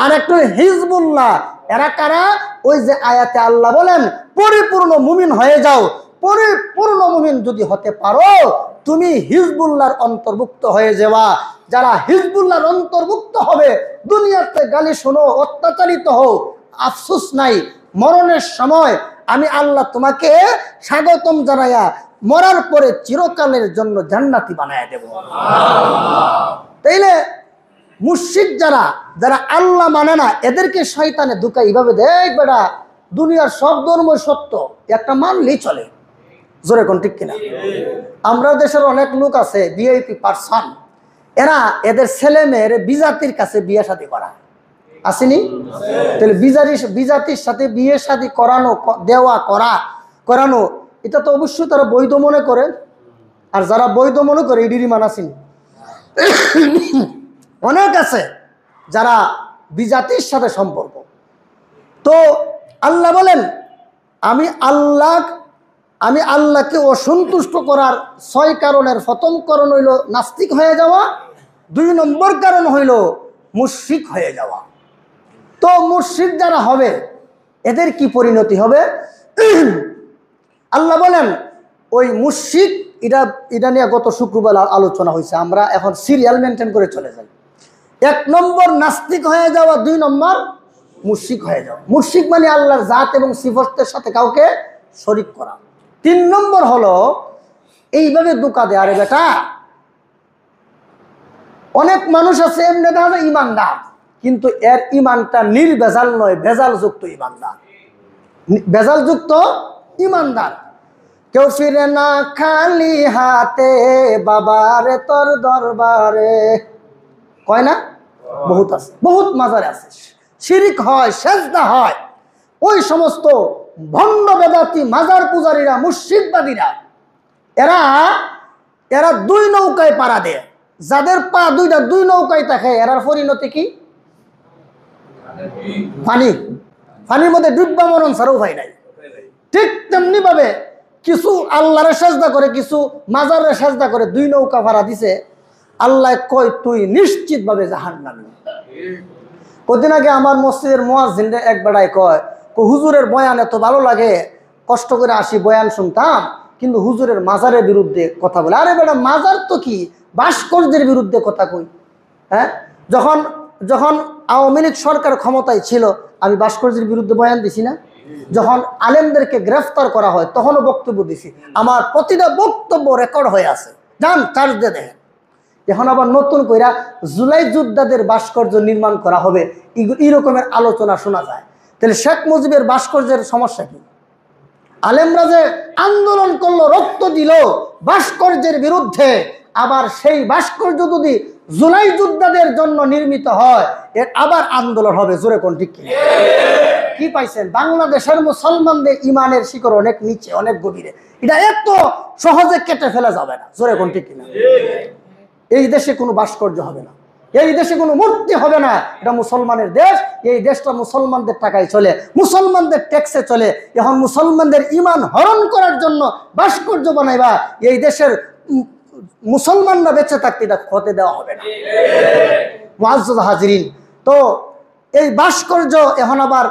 আর একটা হিজবুল্লাহ, এরা কারা? ওই যে আয়াতে আল্লাহ বলেন পরিপূর্ণ মুমিন হয়ে যাও। পরিপূর্ণ মুমিন যদি হতে পারো তুমি হিজবুল্লাহর অন্তর্ভুক্ত হয়ে যাওয়া। যারা হিজবুল্লাহর অন্তর্ভুক্ত হবে, দুনিয়াতে গালি শোনো, অত্যাচারিত হও, আফসোস নাই, মরণের সময় আমি আল্লাহ তোমাকে স্বাগতম জানাইয়া মরার পরে চিরকালের জন্য জান্নাতি বানায় দেব। তাইলে মুশরিক যারা আল্লাহ মানে না, এদেরকে শয়তানে ধোঁকা এইভাবে দেয়, বেটা দুনিয়ার সব ধর্ম সত্য, একটা মানলেই চলে। জোরে কোন ঠিক কিনা? আমরা দেশের অনেক লোক আছে ভিআইপি পারসন, এরা এদের ছেলে মেয়ের বিজাতির কাছে বিয়ে শাদী করা আসেনি? তাহলে বিজাতির সাথে বিয়ে শাদী করানো, দেওয়া, করা, করানো, এটা তো অবশ্যই তারা বৈধ মনে করে। আর যারা বৈধ মনে করে এডিরই মানাসিন অনেক আছে যারা বিজাতির সাথে সম্পর্ক। তো আল্লাহ বলেন আমি আল্লাহকে অসন্তুষ্ট করার 6 কারণের প্রথম কারণ হইল নাস্তিক হয়ে যাওয়া, 2 নম্বর কারণ হইল মুশরিক হয়ে যাওয়া। তো মুশরিক যারা হবে এদের কি পরিণতি হবে? আল্লাহ বলেন ওই মুশরিক, এটা নিয়ে গত শুক্রবার আলোচনা হয়েছে, আমরা এখন সিরিয়াল মেনটেন করে চলে যাই। 1 নম্বর নাস্তিক হয়ে যাওয়া, 2 নম্বর মুশরিক হয়ে যাওয়া। মুশরিক মানে আল্লাহর জাত এবং সিফতের সাথে কাউকে শরীক করা। 3 নম্বর হলো এইভাবে ধোঁকা দেয়। আরে বেটা, অনেক মানুষ আছে এমনি দেখা ইমানদার, কিন্তু এর ইমানটা নির্ভেজাল নয়, ভেজালযুক্ত ইমানদার, ভেজালযুক্ত ইমানদার। কেউ ফিরে না খালি হাতে বাবারে তোর দরবারে, কয় না? বহুত আছে, বহুত মাজারে আছে, শিরিক হয়, সেজদা হয়। ওই সমস্ত ভণ্ড বেদাতি মাজার পূজারীরা, মুশরিকবাদীরা, এরা 2 নৌকায় পাড়া দেয়। যাদের পা 2 নৌকায় থাকে এরার পরিণতি কি? পানির মধ্যে ডুববা মরণ ছাড়াও ভাই নাই। ঠিক তেমনি ভাবে কিছু আল্লাহরে সেজদা করে, কিছু মাজারে সেজদা করে, 2 নৌকা ভাড়া দিছে। আল্লাহ কয় তুই নিশ্চিত ভাবে জাহান্নামী। কদিন আগে আমার মসজিদের মুয়াজ্জিন এক বেড়ায় কয়, হুজুরের বয়ান এত ভালো লাগে, কষ্ট করে আসি বয়ান শুনতাম, কিন্তু হুজুরের মাজারের বিরুদ্ধে কথা বলে। আরে বেটা, মাজার তো কি, ভাস্কর্যের বিরুদ্ধে কথা কই। হ্যাঁ, যখন আওয়ামী লীগ সরকার ক্ষমতায় ছিল আমি ভাস্কর্যের বিরুদ্ধে বয়ান দিছি না? যখন আলেমদেরকে গ্রেফতার করা হয় তখনও বক্তব্য দিছি। আমার প্রতিটা বক্তব্য রেকর্ড হয়ে আছে, যান চার্জ দিয়ে দেখেন। এখন আবার নতুন কইরা জুলাই যোদ্ধাদের ভাস্কর্য নির্মাণ করা হবে, এই রকমের আলোচনা শোনা যায়। তাহলে শেখ মুজিবের ভাস্কর্যের সমস্যা কি? আলেমরা যে আন্দোলন করলো, রক্ত দিল ভাস্কর্যের বিরুদ্ধে, আবার সেই ভাস্কর্য যদি জুলাই যোদ্ধাদের জন্য নির্মিত হয় এর আবার আন্দোলন হবে। জোরে কোন ঠিক কি পাইছেন? বাংলাদেশের মুসলমানদের ইমানের শিকড় অনেক নিচে, অনেক গভীরে, এটা এত সহজে কেটে ফেলা যাবে না। জোরে কোন ঠিক কিনা? এই দেশে কোনো ভাস্কর্য হবে না, এই দেশে কোনো মূর্তি হবে না। এটা মুসলমানের দেশ, এই দেশটা মুসলমানদের টাকায় চলে, মুসলমানদের ট্যাক্সে চলে। এখন মুসলমানদের ইমান হরণ করার জন্য ভাস্কর্য বানাইবা, এই দেশের মুসলমানরা বেঁচে থাকতে এটা হতে দেওয়া হবে না। মুআজ্জাজ হাজিরিন, তো এই ভাস্কর্য এখন আবার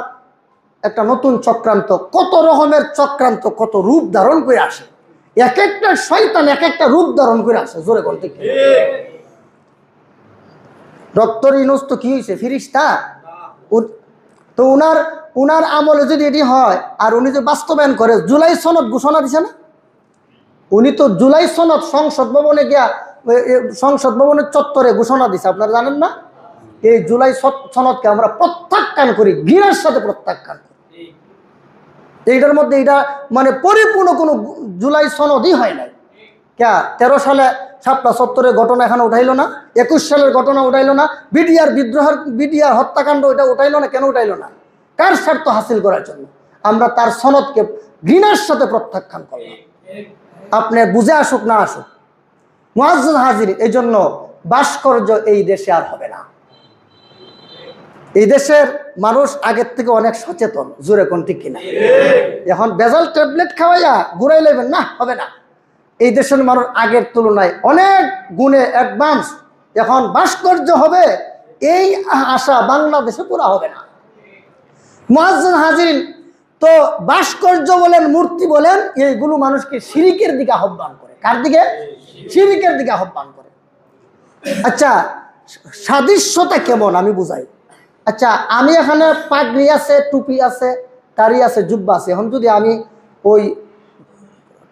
একটা নতুন চক্রান্ত, কত রকমের চক্রান্ত, কত রূপ ধারণ করে আসে। এক একটা শয়তান এক একটা রূপ ধারণ করে আসে। জোরে বলতে কি? ডক্টর ইউনূস তো কি হয়েছে, ফিরিস্তা? তো উনার আমলে যদি এটি হয়, আর উনি যে বাস্তবায়ন করে, জুলাই সনদ ঘোষণা দিছে না? উনি তো জুলাই সনদ সংসদ ভবনে গিয়া, সংসদ ভবনের চত্বরে ঘোষণা দিছে, আপনারা জানেন না? এই জুলাই সনদকে আমরা প্রত্যাখ্যান করি, ঘৃণার সাথে প্রত্যাখ্যান করি। এইটার মধ্যে এটা মানে পরিপূর্ণ কোনো জুলাই সনদই হয় নাই। কে 13 সালে শাপলা চত্বরের ঘটনা এখানে উঠাইলো না? 21 সালের ঘটনা উঠাইলো না? বিডিআর হত্যাকাণ্ড এটা উঠাইলো না? কেন উঠাইলো না? কার স্বার্থ হাসিল করার জন্য? আমরা তার সনদকে ঘৃণার সাথে প্রত্যাখ্যান করলাম। আপনি বুঝে আসুক না আসুক, মুআজ্জাজ হাজির, এই জন্য ভাস্কর্য এই দেশে আর হবে না। এই দেশের মানুষ আগের থেকে অনেক সচেতন। জোরে কোন ঠিক কিনা? এখন বেজাল ট্যাবলেট খাওয়াইয়া ঘুরাই লেবেন না, হবে না। এই দেশের মানুষ আগের তুলনায় অনেক গুণে অ্যাডভান্স। এখন ভাস্কর্য হবে, এই আশা বাংলাদেশে পুরা হবে না। মুআজ্জাজ হাজিরিন, তো ভাস্কর্য বলেন, মূর্তি বলেন, এইগুলো মানুষকে শিরিকের দিকে আহ্বান করে। কার দিকে? শিরিকের দিকে আহ্বান করে। আচ্ছা, সাদৃশ্যতা কেমন আমি বুঝাই। আচ্ছা, আমি এখানে পাগড়ি আছে, টুপি আছে, দাড়ি আছে, জুব্বা আছে। এখন যদি আমি ওই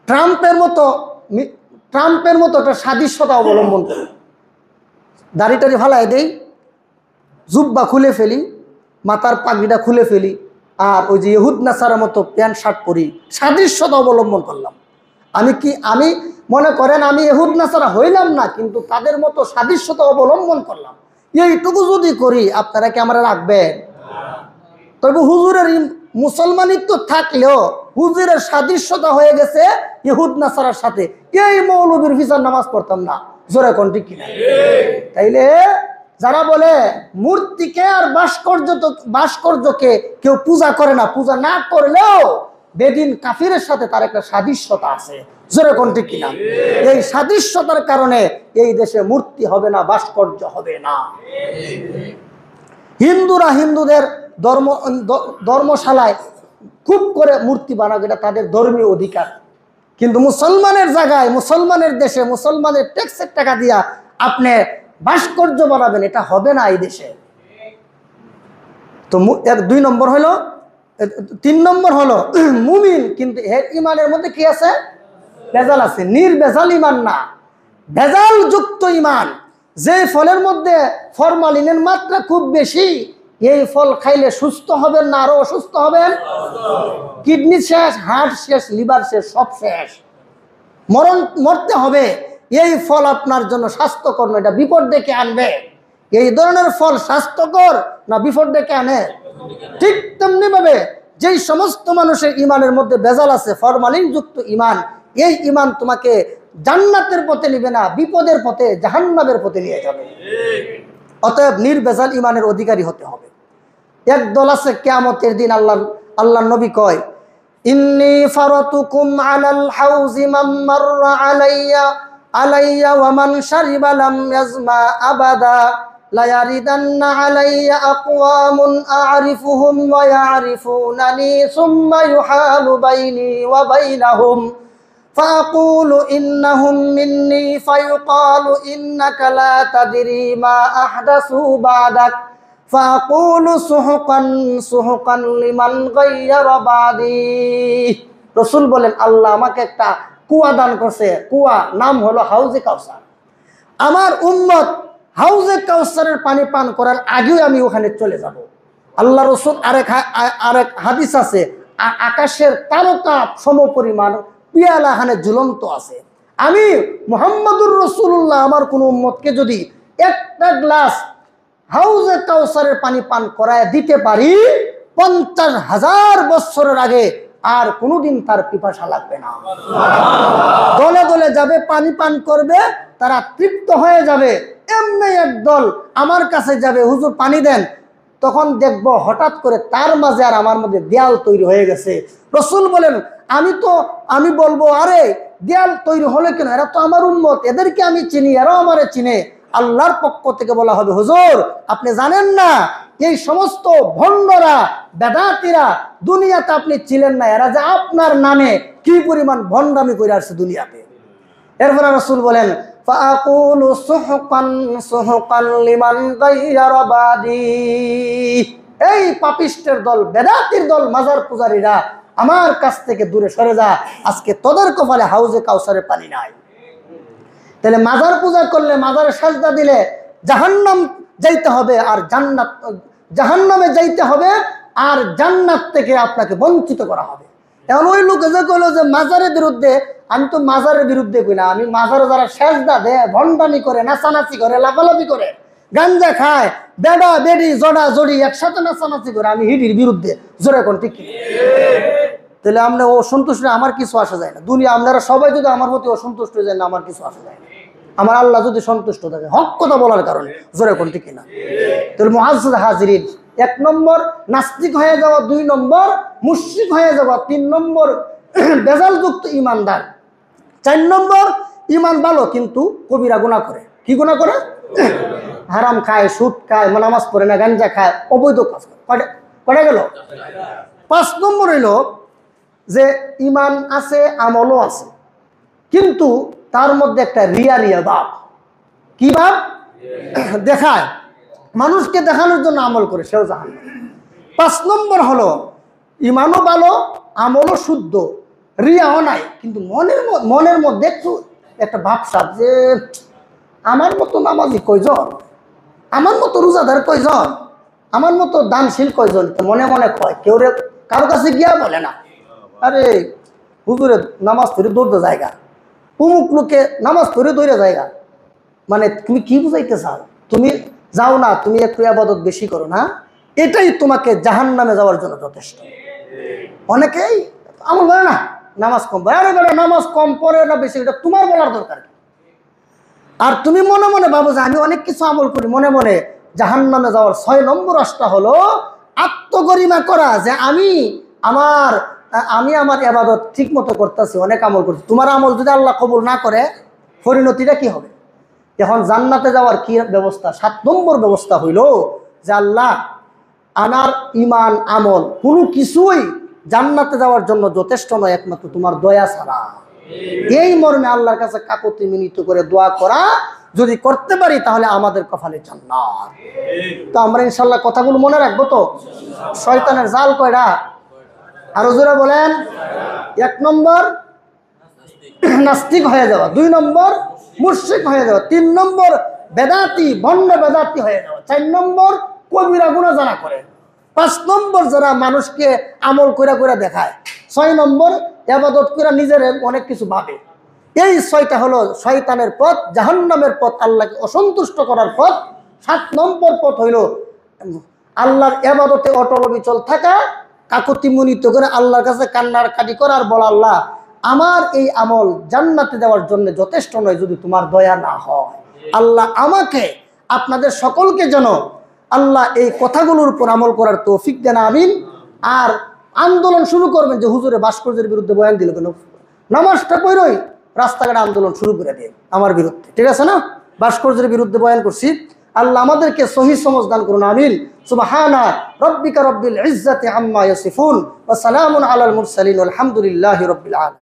ট্রাম্পের মতো একটা সাদৃশ্যতা অবলম্বন করি, দাড়িটারি ফালাই দেই, জুব্বা খুলে ফেলি, মাথার পাগড়িটা খুলে ফেলি, আর ওই যে ইহুদ নাসারার মতো প্যান্ট শার্ট পরি, সাদৃশ্যতা অবলম্বন করলাম, আমি মনে করেন আমি ইহুদ নাসারা হইলাম না, কিন্তু তাদের মতো সাদৃশ্যতা অবলম্বন করলাম। এইটুকু যদি করি আপনারা কি আমরা রাখবেন? তবে হুজুরের মুসলমানিত্ব থাকলেও হুজুরের সাদৃশ্যতা হয়ে গেছে ইহুদ নাসারার সাথে, এই মৌলবীর ভিসার নামাজ পড়তাম না, জোরে কোন ঠিক কিনা? তাইলে যারা বলে মূর্তিকে আর ভাস্কর্যকে কেউ পূজা করে না, পূজা না করলেও বেদিন কাফিরের সাথে তার একটা সাদৃশ্যতা আছে, জোরে কোন ঠিক কিনা? এই সাদৃশ্যতার কারণে এই দেশে মূর্তি হবে না, ভাস্কর্য হবে না। হিন্দুরা হিন্দুদের ধর্মশালায় খুব করে মূর্তি বানাবে, এটা তাদের ধর্মীয় অধিকার। কিন্তু মুসলমানের জায়গায়, মুসলমানের দেশে, মুসলমানের ট্যাক্সের টাকা দিয়া আপনি ভাস্কর্য বানাবেন, এটা হবে না এই দেশে। তো 2 নম্বর হলো, 3 নম্বর হলো মুমিন, কিন্তু এর ইমানের মধ্যে কি আছে? ভেজাল আছে। নির্ভেজাল ইমান না, ভেজাল যুক্ত ইমান। যে ফলের মধ্যে ফরমালিনের মাত্রা খুব বেশি, এই ফল খাইলে সুস্থ হবেন না আরো অসুস্থ হবেন? কিডনি শেষ, হার্ট শেষ, লিভার শেষ, সব শেষ, মরতে হবে। এই ফল আপনার জন্য স্বাস্থ্যকর নয়, এটা বিপদ ডেকে আনবে। এই ধরনের ফল স্বাস্থ্যকর না বিপদ ডেকে আনে? ঠিক তেমনি ভাবে যেই সমস্ত মানুষের ইমানের মধ্যে ভেজাল আছে, ফরমালিন যুক্ত ইমান, এই ইমান তোমাকে জান্নাতের পথে নিবে না, বিপদের পথে, জাহান্নামের পথে নিয়ে যাবে। অতএব নির্ভেজাল ইমানের অধিকারী হতে হবে। একদল আছে কিয়ামতের দিন আল্লাহ নবী কয়, ইন্নী ফারাতুকুম আলাল হাউজি মান মাররা আলাইয়া ওয়া মান শারিবা লাম ইয়াজমা আবাদা লা ইয়ারিদান্না আলাইয়া আকওয়ামুন আ'রিফুহুম ওয়া ইয়া'রিফুনানি সুম্মা ইউহালু বাইনি ওয়া বাইনাহুম فأقول إنهم مني فيقال إنك لا تدري ما أحدثوا بعدك فأقول سحقا سحقا لمن غير بعدي। রসুল বলেন, আল্লাহ আমাকে একটা কুয়া দান করছে, কুয়া নাম হলো হাউজে কাউসার। আমার উম্মত হাউজে কাউসারের পানি পান করার আগেও আমি ওখানে চলে যাব। আল্লাহ রসুল আরেক হাদিস আছে, আকাশের তারকা সমপরিমাণ পিয়ালা হানে ঝুলন্ত আছে। আমি মুহাম্মদুর রাসূলুল্লাহ আমার কোন উম্মতকে যদি একটা গ্লাস হাউজে কাউসারের পানি পান করায় দিতে পারি, 50,000 বছরের আগে আর কোনোদিন তার পিপাসা লাগবে না। দলে দলে যাবে, পানি পান করবে, তারা তৃপ্ত হয়ে যাবে। এমনি একদল আমার কাছে যাবে, হুজুর পানি দেন। তখন দেখবো হঠাৎ করে তার মাঝে আর আমার মধ্যে দেয়াল তৈরি হয়ে গেছে। রসুল বলেন, আমি বলবো, আরে দেয়াল তৈরি হলে কেন? এরা তো আমার উম্মত, এদেরকে আমি চিনি, এরাও আমারে চিনে। আল্লাহর পক্ষ থেকে বলা হবে, হুজুর আপনি জানেন না, এই সমস্ত ভণ্ডরা, বেদাতীরা দুনিয়াতে আপনি ছিলেন না, এরা যে আপনার নামে কি পরিমাণ ভণ্ডামি করে আসছে দুনিয়াতে। এরপরে রাসূল বলেন, ফাআকুলু সুহকান সুহকান লিমান গায়রা বাদি। এই পাপিষ্টের দল, বেদাতীর দল, মাজার পূজারীরা, আমার কাছ থেকে দূরে সরে যা, আজকে তোদের কপালে হাউজে কাউসারের পানি নাই। তাহলে মাজার পূজা করলে, মাজারে সাজদা দিলে জাহান্নাম যাইতে হবে, আর জাহান্নামে যাইতে হবে, আর জান্নাত থেকে আপনাকে বঞ্চিত করা হবে। এখন ওই লোক যে কইলো যে মাজারের বিরুদ্ধে, আমি তো মাজারের বিরুদ্ধে কই না, আমি মাজারে যারা সাজদা দেয়, ভণ্ডামি করে, নাচানাচি করে, লাফালাফি করে, গাঞ্জা খায়, বেডা বেডি জড়া জড়ি একসাথে নাচানাচি করে, আমি হিডির বিরুদ্ধে। জোরে কোন ঠিক? তাহলে আমরা অসন্তুষ্ট, আমার কিছু আসা যায় না। দুনিয়া আপনারা সবাই যদি আমার প্রতি অসন্তুষ্ট হয়ে যায় না, আমার কিছু আসা যায় না। আমার আল্লাহ যদি সন্তুষ্ট থাকে, হক কথা বলার কারণে, জোরে কোন ঠিক না? তাহলে মুআজ্জাজ হাজিরিন, 1 নম্বর নাস্তিক হয়ে যাওয়া, 2 নম্বর মুশরিক হয়ে যাওয়া, 3 নম্বর বেজালযুক্ত ইমানদার, 4 নম্বর ইমান ভালো কিন্তু কবিরা গুনাহ করে। কি গুনাহ করে? হারাম খায়, সুদ খায়, নামাজ পড়ে না, গাঞ্জা খায়, অবৈধ কাজ করে। কটা গেল? 5 নম্বর হইল যে ইমান আছে, আমলও আছে, কিন্তু তার মধ্যে একটা রিয়া ভাব। কি ভাব? দেখায়, মানুষকে দেখানোর জন্য আমল করে, সেও জাহান্নাম। 5 নম্বর হলো ইমানও ভালো, আমলও শুদ্ধ, রিয়াও নাই, কিন্তু মনের মধ্যে একটু একটা ভাবসাব যে আমার মতো নামাজি কয়জন, আমার মতো রোজাদার কয়জন, আমার মতো দানশীল কয়জন, মনে মনে কয়, কেউ কারো কাছে গিয়া বলে না, আরে হুজুরে নামাজ পড়ে দৌড়তে জায়গা, অমুক লোকে নামাজ পড়ে দৌড়ে জায়গা। মানে তুমি কি বুঝাইতে চাও? তুমি যাও না, তুমি একটু ইবাদত বেশি করো না, এটাই তোমাকে জাহান্নামে যাওয়ার জন্য যথেষ্ট। অনেকেই আমল করে না, নামাজ কম পড়ে। আরে বেটা নামাজ কম পড়ে না বেশি, এটা তোমার বলার দরকার কি? আর তুমি মনে মনে ভাবো যে আমি অনেক কিছু আমল করি, মনে মনে জাহান্নামে যাওয়ার 6 নম্বর রাস্তা হলো আত্মগরিমা করা, যে আমি আমার ইবাদত ঠিক মতো করতেছি, অনেক আমল করছি। তোমার আমল যদি আল্লাহ কবুল না করে, পরিণতিটা কি হবে? এখন জান্নাতে যাওয়ার কি ব্যবস্থা? 7 নম্বর ব্যবস্থা হইল যে আল্লাহ আমার ইমান আমল কোনো কিছুই জান্নাতে যাওয়ার জন্য যথেষ্ট নয়, একমাত্র তোমার দয়া ছাড়া। এই মর্মে আল্লাহর কাছে কাকুতি মিনতি করে দোয়া করা যদি করতে পারি, তাহলে আমাদের কপালে জান্নাত। তো আমরা ইনশাল্লাহ কথাগুলো মনে রাখবো। তো শয়তানের জাল কয়টা? আরো জোরে বলেন। 1 নম্বর নাস্তিক হয়ে যাওয়া, 2 নম্বর মুশরিক হয়ে যাওয়া, 3 নম্বর বেদাতি ভণ্ড বেদাতি হয়ে যাওয়া, 4 নম্বর কবিরা গুনাহ যারা করে, 5 নম্বর যারা মানুষকে আমল কইরা দেখায়, 6 নম্বর ইবাদত কইরা নিজের অনেক কিছু ভাবে। এই 6টা হলো শয়তানের পথ, জাহান্নামের পথ, আল্লাহকে অসন্তুষ্ট করার পথ। 7 নম্বর পথ হইল আল্লাহর ইবাদতে অটল অবিচল থাকা, কাকুতি মিনতি করে আল্লাহর কাছে কান্নার কাটি করার, বলা আল্লাহ আমার এই আমল জান্নাতে দেওয়ার জন্য যথেষ্ট নয় যদি তোমার দয়া না হয়। আল্লাহ আমাকে আপনাদের সকলকে যেন আল্লাহ এই কথাগুলোর উপর আমল করার তৌফিক দেন, আমিন। আর আন্দোলন শুরু করবেন যে হুজুরে ভাস্কর্যের বিরুদ্ধে বয়ান দিল কেন, নামাজটা পড়ই রাস্তাঘাটে আন্দোলন শুরু করে দিন আমার বিরুদ্ধে, ঠিক আছে না? ভাস্কর্যের বিরুদ্ধে বয়ান করছি, আল্লাহ আমাদেরকে সহি সমঝ দান করুন, আমিন। সুবহানা রাব্বিকা রাব্বিল ইজ্জাতি আম্মা ইয়াসিফুন ওয়া সালামুন আলাল মুরসালিন ওয়ালহামদুলিল্লাহি রাব্বিল আলামিন।